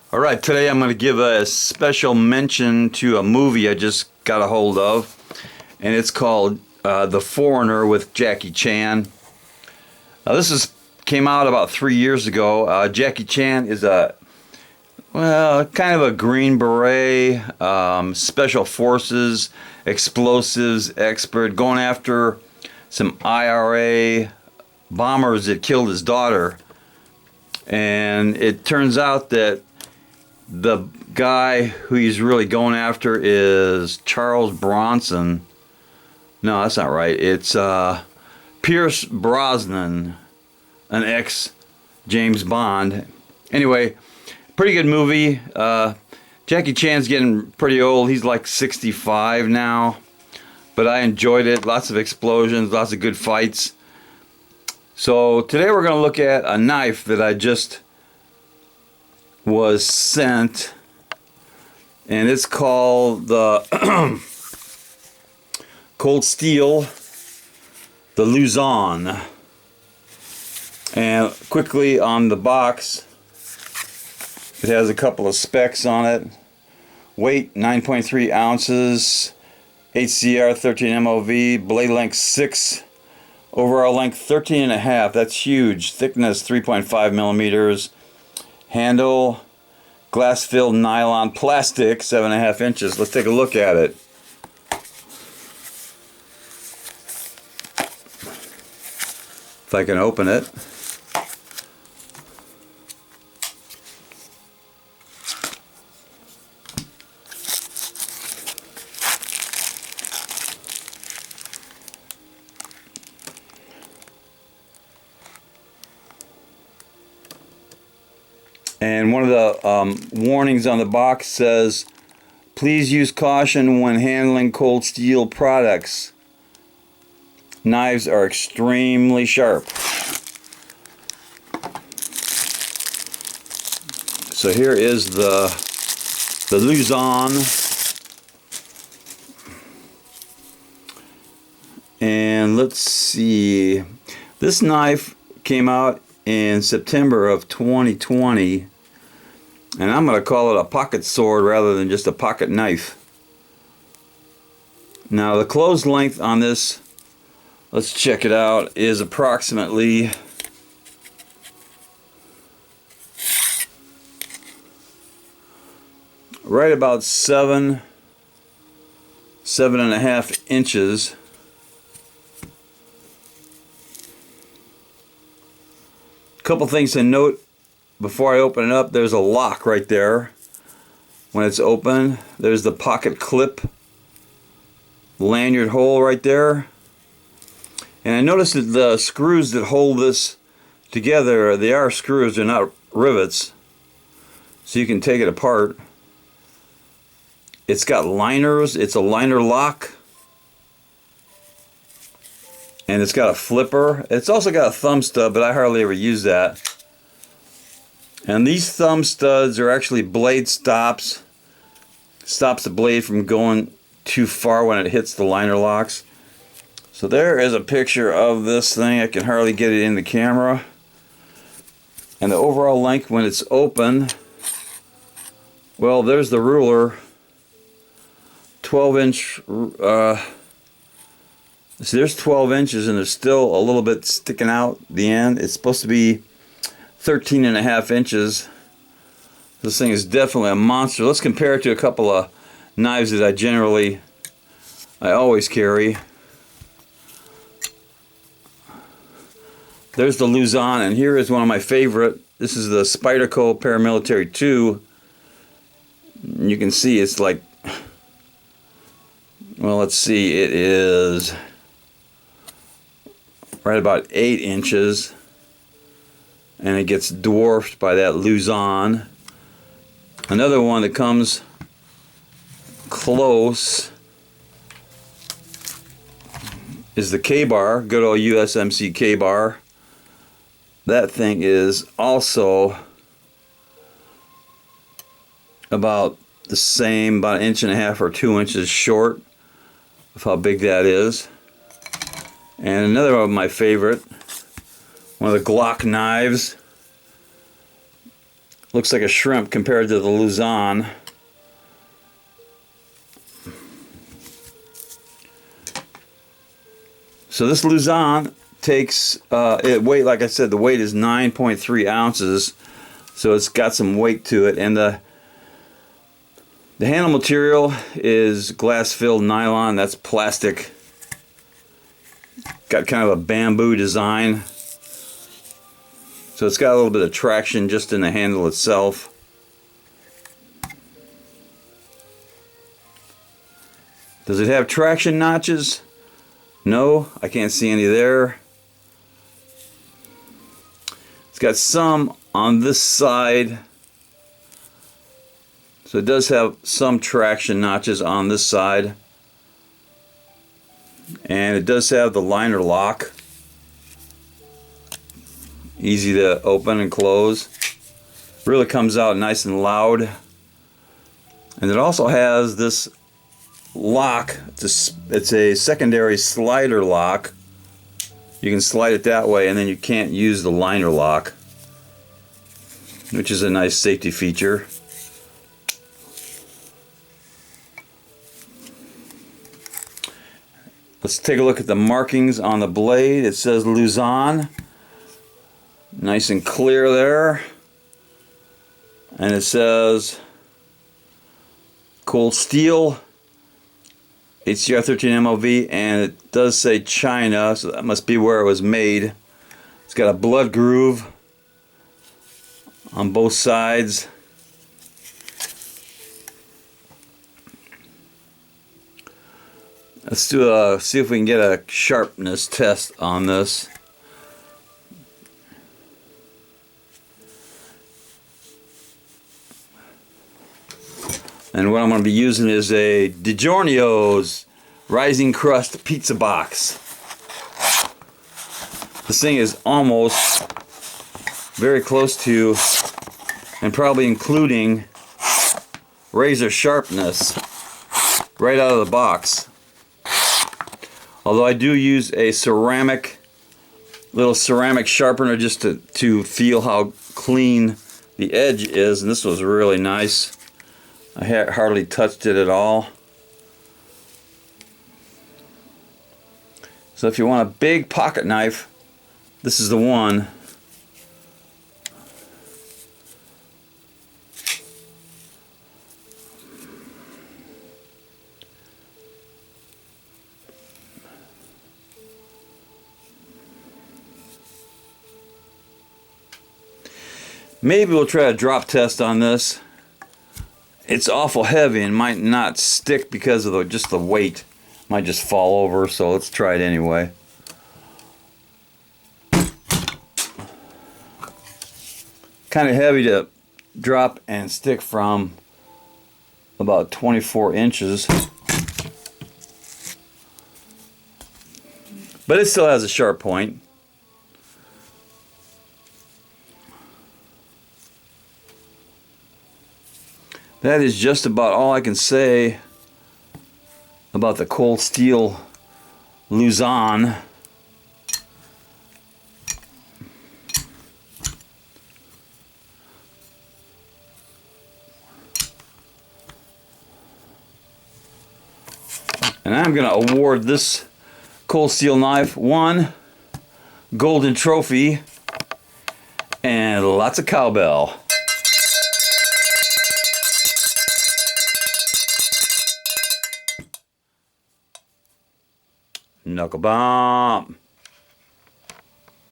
All right, today I'm going to give a special mention to a movie I just got a hold of, and it's called The Foreigner with Jackie Chan. Now, came out about 3 years ago. Jackie Chan is kind of a Green Beret, special forces, explosives expert, going after some IRA bombers that killed his daughter. And it turns out that the guy who he's really going after is Charles Bronson. No, that's not right. It's Pierce Brosnan, an ex James Bond. Anyway, pretty good movie. Jackie Chan's getting pretty old. He's like 65 now. But I enjoyed it. Lots of explosions, lots of good fights. So today we're going to look at a knife that I just was sent, and it's called the Cold Steel, the Luzon. And quickly on the box, it has a couple of specs on it. Weight 9.3 ounces, HCR 13 MOV, blade length 6, overall length 13.5. That's huge. Thickness 3.5 millimeters. Handle, glass-filled nylon plastic, 7.5 inches. Let's take a look at it. If I can open it. And one of the warnings on the box says, please use caution when handling cold steel products. Knives are extremely sharp. So here is the Luzon. And let's see. This knife came out in September of 2020, and I'm going to call it a pocket sword rather than just a pocket knife. Now the closed length on this, let's check it out, is approximately right about 7.5 inches. Couple things to note before I open it up. There's a lock right there when it's open. There's the pocket clip lanyard hole right there, and I noticed that the screws that hold this together, they are screws, they're not rivets, so you can take it apart. It's got liners. It's a liner lock, and it's got a flipper. It's also got a thumb stud, but I hardly ever use that. And these thumb studs are actually blade stops. Stops the blade from going too far when it hits the liner locks. So there is a picture of this thing. I can hardly get it in the camera. And the overall length when it's open, well, there's the ruler. 12-inch so there's 12 inches, and there's still a little bit sticking out the end. It's supposed to be 13.5 inches. This thing is definitely a monster. Let's compare it to a couple of knives that I always carry. There's the Luzon, and here is one of my favorite. This is the Spyderco Paramilitary 2. You can see it's like, well, let's see, it is right about 8 inches, and it gets dwarfed by that Luzon. Another one that comes close is the K-bar, good old USMC K-bar. That thing is also about the same, about 1.5 or 2 inches short of how big that is. And another of my favorite, one of the Glock knives, Looks like a shrimp compared to the Luzon. So this Luzon takes, like I said, the weight is 9.3 ounces. So it's got some weight to it. And the handle material is glass-filled nylon. That's plastic. Got kind of a bamboo design. So it's got a little bit of traction just in the handle itself. Does it have traction notches? No, I can't see any there. It's got some on this side. So it does have some traction notches on this side. And it does have the liner lock. Easy to open and close. Really comes out nice and loud. And it also has this lock. It's a secondary slider lock. You can slide it that way, and then you can't use the liner lock, which is a nice safety feature. Let's take a look at the markings on the blade. It says Luzon. Nice and clear there. And it says cold steel, HCR 13 MOV, and it does say China, so that must be where it was made. It's got a blood groove on both sides. Let's do see if we can get a sharpness test on this. And what I'm going to be using is a DiGiorno's Rising Crust Pizza Box. This thing is almost very close to, and probably including, razor sharpness right out of the box. Although I do use a little ceramic sharpener just to feel how clean the edge is, and this was really nice. I hardly touched it at all. So if you want a big pocket knife, this is the one. Maybe we'll try a drop test on this. It's awful heavy and might not stick because of just the weight. Might just fall over, so let's try it anyway. Kind of heavy to drop and stick from about 24 inches. But it still has a sharp point. That is just about all I can say about the cold steel Luzon. And I'm going to award this cold steel knife one golden trophy and lots of cowbell. Knuckle bomb.